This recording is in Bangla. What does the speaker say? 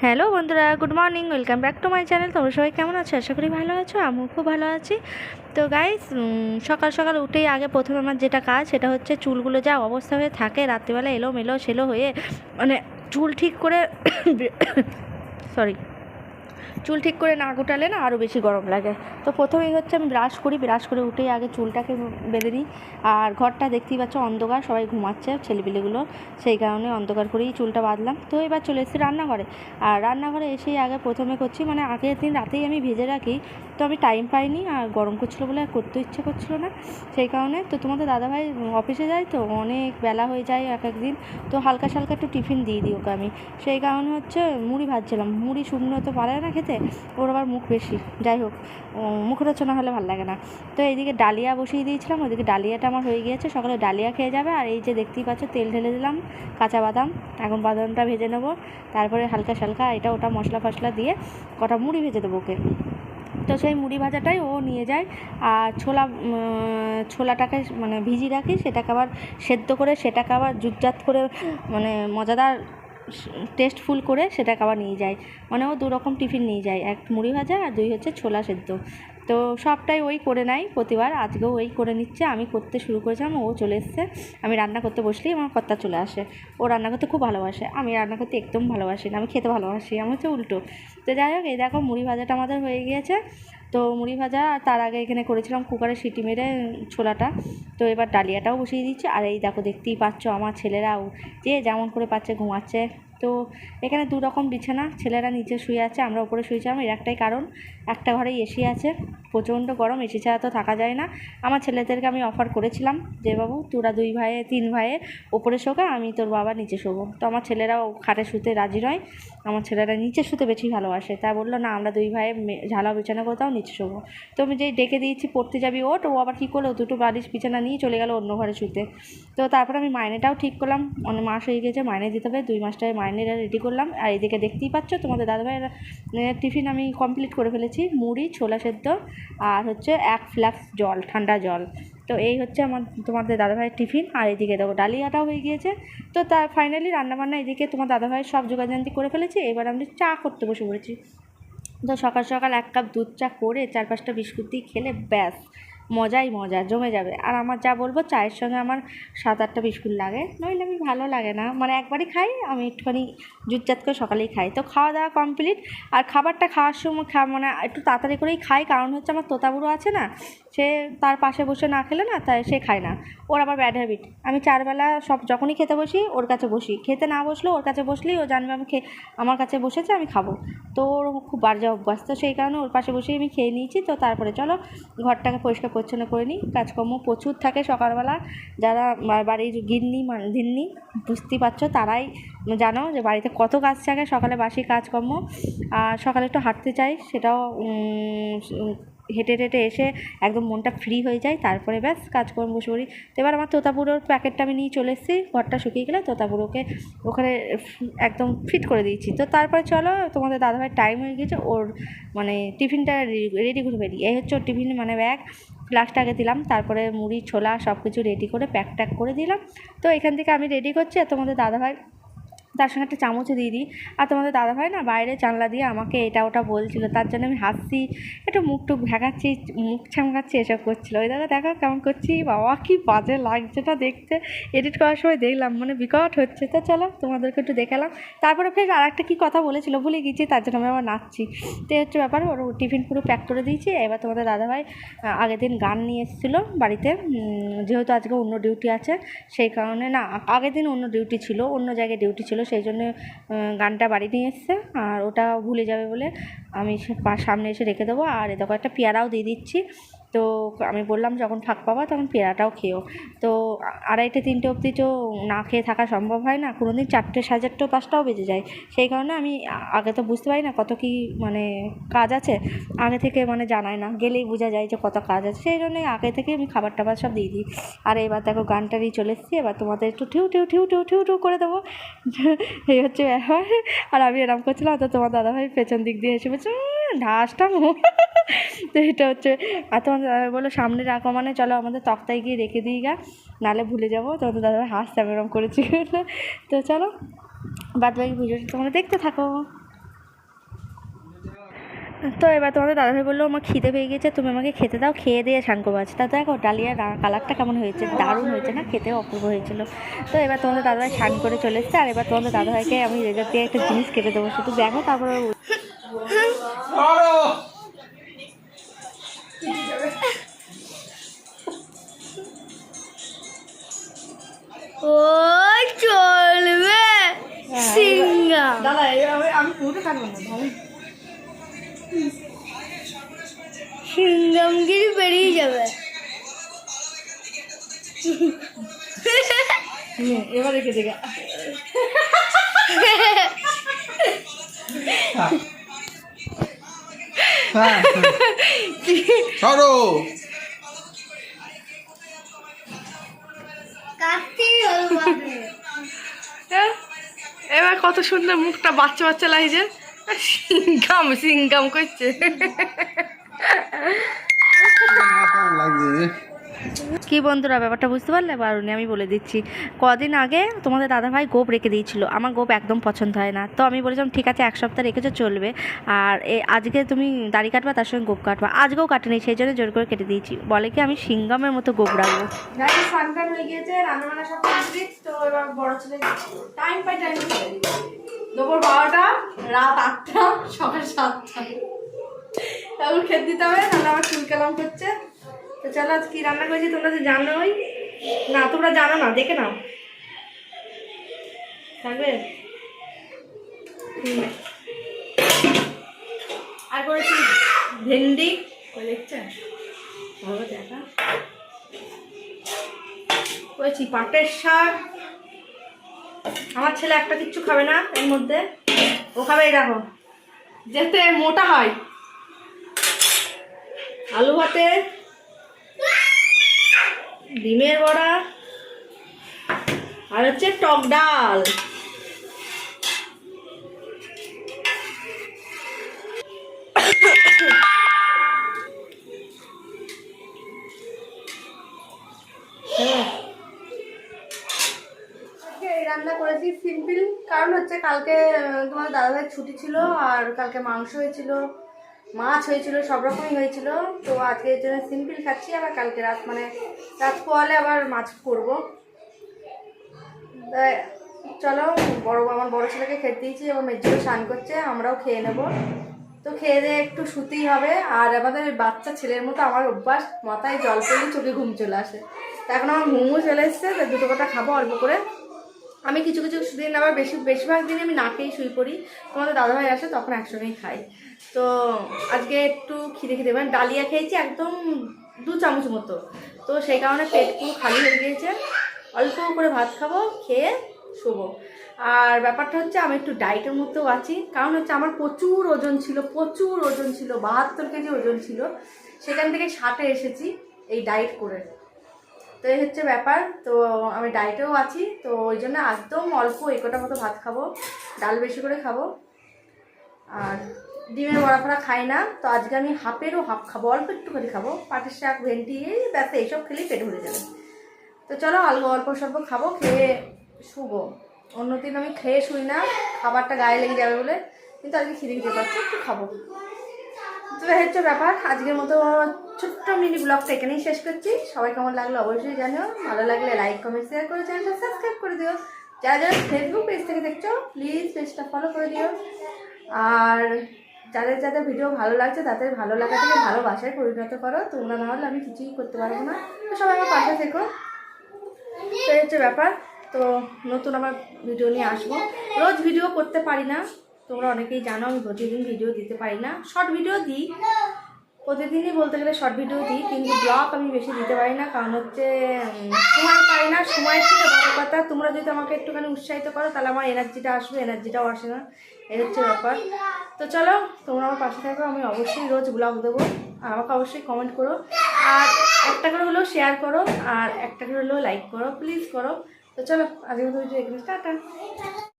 হ্যালো বন্ধুরা, good morning, welcome back to my channel. তোমরা সবাই কেমন আছো? আশা করি ভালো আছো, আমিও খুব ভালো আছি। তো গাইস, সকাল সকাল উঠেই আগে প্রথমে আমার যেটা কাজ সেটা হচ্ছে চুলগুলো যা অবস্থা হয়ে থাকে রাত্রিবেলা এলোমেলো সেলো হয়ে, মানে চুল ঠিক করে সরি চুল ঠিক করে না গোটালে না আরও বেশি গরম লাগে। তো প্রথমেই হচ্ছে আমি ব্রাশ করে উঠেই আগে চুলটাকে বেঁধে নিই। আর ঘরটা দেখতেই পাচ্ছ অন্ধকার, সবাই ঘুমাচ্ছে ছেলেপিলেগুলো, সেই কারণে অন্ধকার করেই চুলটা বাঁধলাম। তো এবার চলে এসেছি রান্নাঘরে। আর রান্নাঘরে এসেই আগে প্রথমে করছি, মানে আগের দিন রাতেই আমি ভেজে রাখি, তো আমি টাইম পাইনি আর গরম করছিলো বলে আর করতে ইচ্ছে করছিলো না, সেই কারণে। তো তোমাদের দাদাভাই অফিসে যায়, তো অনেক বেলা হয়ে যায় এক একদিন, তো হালকা সালকা একটু টিফিন দিয়ে দিই ওকে আমি, সেই কারণে হচ্ছে মুড়ি ভাজছিলাম। মুড়ি শুকনো তো পারে না খেতে, ওর আবার মুখ বেশি, যাই হোক, মুখের রচনা হলে ভালো লাগে না। তো এইদিকে ডালিয়া বসিয়ে দিয়েছিলাম, ওইদিকে ডালিয়াটা আমার হয়ে গিয়েছে, সকালে ডালিয়া খেয়ে যাবে। আর এই যে দেখতেই পাচ্ছ তেল ঢেলে দিলাম, কাঁচা বাদাম, এখন বাদামটা ভেজে নেবো, তারপরে হালকা সালকা এটা ওটা মশলা ফসলা দিয়ে কটা মুড়ি ভেজে দেবো ওকে। তো সেই মুড়ি ভাজাটাই ও নিয়ে যায়। আর ছোলাটাকে মানে ভিজিয়ে রাখি, সেটাকে আবার সেদ্ধ করে, সেটাকে আবার জুতজাত করে, মানে মজাদার টেস্টফুল করে সেটাকে আবার নিয়ে যায়। মানে ও দু রকম টিফিন নিয়ে যায়, এক মুড়ি ভাজা আর দুই হচ্ছে ছোলা সেদ্ধ। তো সবটাই ওই করে নেয় প্রতিবার, আজকেও ওই করে নিচ্ছে। আমি করতে শুরু করেছিলাম, ও চলে এসছে। আমি রান্না করতে বসলেই আমার কর্তা চলে আসে। ও রান্না করতে খুব ভালোবাসে, আমি রান্না করতে একদম ভালোবাসি না, আমি খেতে ভালোবাসি, আমার হচ্ছে উল্টো। তো যাই হোক, এই দেখো মুড়ি ভাজাটা আমাদের হয়ে গিয়েছে। তো মুড়ি ভাজা, তার আগে এখানে করেছিলাম কুকারে সিটি মেরে ছোলাটা। তো এবার ডালিয়াটাও বসিয়ে দিচ্ছি। আর এই দেখো দেখতেই পাচ্ছ আমার ছেলেরাও যে যেমন করে পাচ্ছে ঘুমাচ্ছে। তো এখানে দু রকম বিছানা, ছেলেরা নিচে শুয়ে আছে, আমরা ওপরে শুয়েছিলাম। এর একটাই কারণ, একটা ঘরেই এসি আছে, প্রচণ্ড গরম, এসি ছাড়া তো থাকা যায় না। আমার ছেলেদেরকে আমি অফার করেছিলাম যে বাবু তোরা তিন ভাইয়ে ওপরে শোকা, আমি তোর বাবা নিচে শোবো। তো আমার ছেলেরাও খাটে শুতে রাজি নয়, আমার ছেলেরা নিচে শুতে বেশি ভালোবাসে, তাই বললো না আমরা দুই ভাইয়ে ঝালা বিছানা করতাম, নিচে শোবো। তো আমি যেই ডেকে দিয়েছি পড়তে যাবি ওঠ, ও আবার কী করলো, দুটো বালিশ বিছানা নিয়ে চলে গেলো অন্য ঘরে শুতে। তো তারপর আমি মাইনেটাও ঠিক করলাম, অনেক মাস হয়ে গেছে, মাইনে দিতে হবে, 2 মাসটায় মাইনেটা রেডি করলাম। আর এদিকে দেখতেই পাচ্ছ তোমাদের দাদাভাইয়ের টিফিন আমি কমপ্লিট করে ফেলেছি, মুড়ি ছোলা সেদ্ধ আর হচ্ছে 1 ফ্লাক্স জল, ঠান্ডা জল। তো এই হচ্ছে তোমাদের দাদাভাইয়ের টিফিন। আর এদিকে দেখো ডালিয়াটাও হয়ে গিয়েছে। তো তার ফাইনালি রান্নাবান্না এদিকে তোমার দাদাভাইয়ের সব জোগাড়যন্ত্র করে ফেলেছি, এবার আমি চা করতে বসে পড়েছি। তো সকাল সকাল 1 কাপ দুধ চা করে 4-5টা বিস্কুট দিয়ে খেলে ব্যাস মজাই মজা, জমে যাবে। আর আমার যা বলবো, চায়ের সঙ্গে আমার 7-8টা বিস্কুট লাগে, নইলে আমি ভালো লাগে না, মানে একবারই খাই আমি, একটুখানি জুটজাত করে সকালেই খাই। তো খাওয়া দাওয়া কমপ্লিট। আর খাবারটা খাওয়ার সময় মানে একটু তাড়াতাড়ি করেই খাই, কারণ হচ্ছে আমার তোতাবুড়ো আছে না, সে তার পাশে বসে না খেলে না, তাই সে খায় না, ওর আবার ব্যাড হ্যাবিট। আমি 4 বেলা সব যখনই খেতে বসি ওর কাছে বসি, খেতে না বসলেও ওর কাছে বসলেই ও জানবে আমি আমার কাছে বসেছে, আমি খাবো। তো ওর খুব বাজে অভ্যাস, তো সেই কারণে ওর পাশে বসেই আমি খেয়ে নিয়েছি। তো তারপরে চলো ঘরটাকে পরিষ্কার পরিচ্ছন্ন করে নিই, কাজকর্ম প্রচুর থাকে সকালবেলা। যারা বাড়ির গিন্নি বুঝতেই পারছো, তারাই জানো যে বাড়িতে কত কাজ থাকে সকালে, বাসি কাজকর্ম। আর সকালে একটু হাঁটতে চাই, সেটাও হেঁটে টেটে এসে একদম মনটা ফ্রি হয়ে যায়, তারপরে ব্যাস কাজকর্ম বসে পড়ি। তো এবার আমার তোতাপুরোর প্যাকেটটা আমি নিয়ে চলে এসেছি, ঘরটা শুকিয়ে গেলে তোতাপুরোকে ওখানে একদম ফিট করে দিয়েছি। তো তারপরে চলো তোমাদের দাদাভাইয়ের টাইম হয়ে গেছে, ওর মানে টিফিনটা রেডি করে ফেলি। এই হচ্ছে ওর টিফিন, মানে ব্যাগ, ফ্লাস্কটা আগে দিলাম, তারপরে মুড়ি ছোলা সব কিছু রেডি করে প্যাক ট্যাক করে দিলাম। তো এখান থেকে আমি রেডি করছি, আর তোমাদের দাদাভাই তার সঙ্গে একটা চামচও দিয়ে দিই। আর তোমাদের দাদাভাই না বাইরে জানলা দিয়ে আমাকে এটা ওটা বলছিলো, তার জন্য আমি হাসছি, একটু মুখ টুক ভেঙাচ্ছি, মুখ ছামকাচ্ছি, এসব করছিলো। ওই দেখো কেমন করছি, বাবা কি বাজে লাগছে না দেখতে, এডিট করার সময় দেখলাম, মানে বিকট হচ্ছে। তো চলো তোমাদেরকে একটু দেখালাম। তারপরে ফের আর একটা কী কথা বলেছিলো ভুলে গেছি, তার জন্য আমি আবার নাচছি। তো হচ্ছে ব্যাপার, ওর টিফিন পুরো প্যাক করে দিয়েছি। এবার তোমাদের দাদাভাই আগের দিন গান নিয়ে এসেছিলো বাড়িতে, যেহেতু আজকে অন্য ডিউটি আছে, সেই কারণে না, আগের দিন অন্য ডিউটি ছিল, অন্য জায়গায় ডিউটি ছিল, সেই জন্য গানটা বাড়ি নিয়ে এসছে। আর ওটা ভুলে যাবে বলে আমি সামনে এসে রেখে দেবো। আর এ দেখো একটা পেয়ারাও দিয়ে দিচ্ছি। তো আমি বললাম যখন ফাঁক পাবা তখন পেয়ারাটাও খেও। তো 2:30-3টে অবধি তো না খেয়ে থাকা সম্ভব হয় না, কোনো দিন 4টে, 4:30, 5টাও বেজে যায়। সেই কারণে আমি আগে তো বুঝতে পারি না কত কী মানে কাজ আছে, আগে থেকে মানে জানাই না, গেলেই বোঝা যায় যে কত কাজ আছে, সেই জন্যই আগে থেকে আমি খাবার টাবার সব দিয়ে দিই। আর এবার দেখো গানটা নিয়ে চলে এসেছি, এবার তোমাদের একটু ঠিউ ঠিউ ঠিউ ঠিউ ঠিউ ঠিউ করে দেবো, এই হচ্ছে ব্যাপার। আর আমি এরম করছিলাম, তো তোমার দাদাভাই পেছন দিক দিয়ে এসে বলছে ঢাসটা তো এটা হচ্ছে। আর তোমার দাদাভাই বললো সামনে রাখো, মানে চলো আমাদের তক্তায় গিয়ে রেখে দিই গা, নাহলে ভুলে যাবো। তোমাদের দাদাভাই হাসতে আমি এরম করেছি। তো চলো বাদ বাকি ভিডিওটা তোমরা দেখতে থাকো। তো এবার তোমাদের দাদাভাই বললো আমার খিদে পেয়ে গেছে, তুমি আমাকে খেতে দাও, খেয়ে দিয়ে স্নান করবো আছে। তা দেখো ডালিয়ার কালারটা কেমন হয়েছে, দারুণ হয়েছে না, খেতেও অপূর্ব হয়েছিল। তো এবার তোমাদের দাদাভাই স্নান করে চলে এসছে, আর এবার তোমাদের দাদাভাইকে আমি রেজার দিয়ে একটা জিনিস কেটে দেবো, শুধু দেখো তারপরে ও চলবে সিঙ্গা দাদা। আমি পুরো কাটবো না, সিঙ্গামগিরি বেরিয়ে যাবে। এবার রেখে দেখ এবার কত সুন্দর মুখটা বাচ্চা বাচ্চা লাগছে, সিঙ্গাম সিঙ্গাম করছে। কি বন্ধুরা ব্যাপারটা বুঝতে পারলে? পারুনি, আমি বলে দিচ্ছি। কদিন আগে তোমাদের দাদাভাই গোপ রেখে দিয়েছিল, আমার গোপ একদম পছন্দ হয় না। তো আমি বলেছিলাম ঠিক আছে 1 সপ্তাহ রেখেছো চলবে, আর আজকে তুমি দাড়ি কাটবা তার সঙ্গে গোপ কাটবা, আজকেও কাটেনি, সেই জন্য জোর করে কেটে দিয়েছি। বলে কি আমি সিঙ্গামের মতো গোপ রাখবো। স্নান হয়ে গিয়েছে, রান্নাবান্না সব কমপ্লিট। তো এবার বড় ছেলে টাইম বাই টাইম দুপুর 12টা, রাত 8টা, সকাল 7টা তারপর খেতে দিতে হবে, তাহলে আমার চুল কালাম করছে। তো চলো আজ কি রান্না করেছি তোমরা তো জানোই না, তোমরা জানো না, দেখে নাও থাকবে। আর করেছি ভেন্ডি, দেখছেন দেখা করেছি পাটের শাক। আমার ছেলে একটা কিচ্ছু খাবে না এর মধ্যে, ও খাবে এই দেখো যাতে মোটা হয়, আলু ভাতে, ডিমের বড়া, আর হচ্ছে টক ডাল। রান্না করেছি সিম্পল, কারণ হচ্ছে কালকে তোমার দাদাভাইয়ের ছুটি ছিল, আর কালকে মাংস হয়েছিল, মাছ হয়েছিল, সব রকমই হয়েছিল। তো আজকে এর জন্য সিম্পল খাচ্ছি, আবার কালকে রাত মানে রাত পোয়ালে আবার মাছ করবো। চলো আমার বড় ছেলেকে খেতে দিয়েছি, এবং মেজুকে স্নান করছে, আমরাও খেয়ে নেব। তো খেয়ে দিয়ে একটু শুতেই হবে। আর আমাদের বাচ্চা ছেলের মতো আমার অভ্যাস, মাথায় জল পড়লে চোখে ঘুম চলে আসে। তো এখন আমার মোমো চলে এসছে, তো দুটো কথা খাবো অল্প করে। আমি কিছু কিছু দিন আবার বেশিরভাগ দিনে আমি না খেয়েই শুয়ে পড়ি, তোমাদের দাদাভাই আসে তখন একসঙ্গেই খাই। তো আজকে একটু খিদে মানে ডালিয়া খেয়েছি একদম 2 চামচ মতো, তো সেই কারণে পেট পুরো খালি হয়ে গিয়েছে। অল্প করে ভাত খাবো, খেয়ে শোবো। আর ব্যাপারটা হচ্ছে আমি একটু ডায়েটের মধ্যেও আছি, কারণ হচ্ছে আমার প্রচুর ওজন ছিল 72 কেজি ওজন ছিল, সেখান থেকে 60-এ এসেছি এই ডায়েট করে। তো এই হচ্ছে ব্যাপার। তো আমি ডায়েটেও আছি, তো ওই জন্য একদম অল্প একটা মতো ভাত খাবো, ডাল বেশি করে খাবো, আর ডিমের বড়া ফড়া খাই না। তো আজকে আমি হাফেরও হাফ খাবো, অল্প একটু করে খাবো, পাটের শাক, ভেন্ডি, ব্যাস এইসব খেলেই পেট ভরে যাবে। তো চলো অল্প স্বল্প খাবো, খেয়ে শুবো। অন্যদিন আমি খেয়ে শুই না, খাবারটা গায়ে লেগে যাবে বলে, কিন্তু আজকে খিদে খেতে পারছি, একটু খাবো। তো হচ্ছে ব্যাপার, আজকের মতো ছোট্ট মিনি ব্লগটা এখানেই শেষ করছি। সবাই কেমন লাগলো অবশ্যই জানিও, ভালো লাগলে লাইক কমেন্ট শেয়ার করে চ্যানেলটা সাবস্ক্রাইব করে দিও। যারা যারা ফেসবুক পেজ থেকে দেখছো প্লিজ পেজটা ফলো করে দিও। আর যাদের যাদের ভিডিও ভালো লাগছে তাদের ভালো লাগা থেকে ভালোবাসায় পরিণত করো, তোমরা না হলে আমি কিছুই করতে পারবো না। তো সবাই আমার পাশে থেকো। তো হচ্ছে ব্যাপার। তো নতুন আমার ভিডিও নিয়ে আসবো, রোজ ভিডিও করতে পারি না, তোমরা অনেকেই জানো আমি প্রতিদিন ভিডিও দিতে পারি না। শর্ট ভিডিও দিই প্রতিদিনই, বলতে গেলে শর্ট ভিডিও দিই, কিন্তু ব্লগ আমি বেশি দিতে পারি না, কারণ হচ্ছে সময় পাই না। সময়ের থেকে বড় কথা, তোমরা যদি আমাকে একটুখানি উৎসাহিত করো তাহলে আমার এনার্জিটা আসবে, এনার্জিটাও আসে না, এই হচ্ছে ব্যাপার। তো চলো তোমরা আমার পাশে থাকো, আমি অবশ্যই রোজ ব্লগ দেবো, আর আমাকে অবশ্যই কমেন্ট করো, আর একটা করে হলেও শেয়ার করো, আর একটা করে হলেও লাইক করো, প্লিজ করো। তো চলো আজকের মতো ভিডিও এখানে টাটা।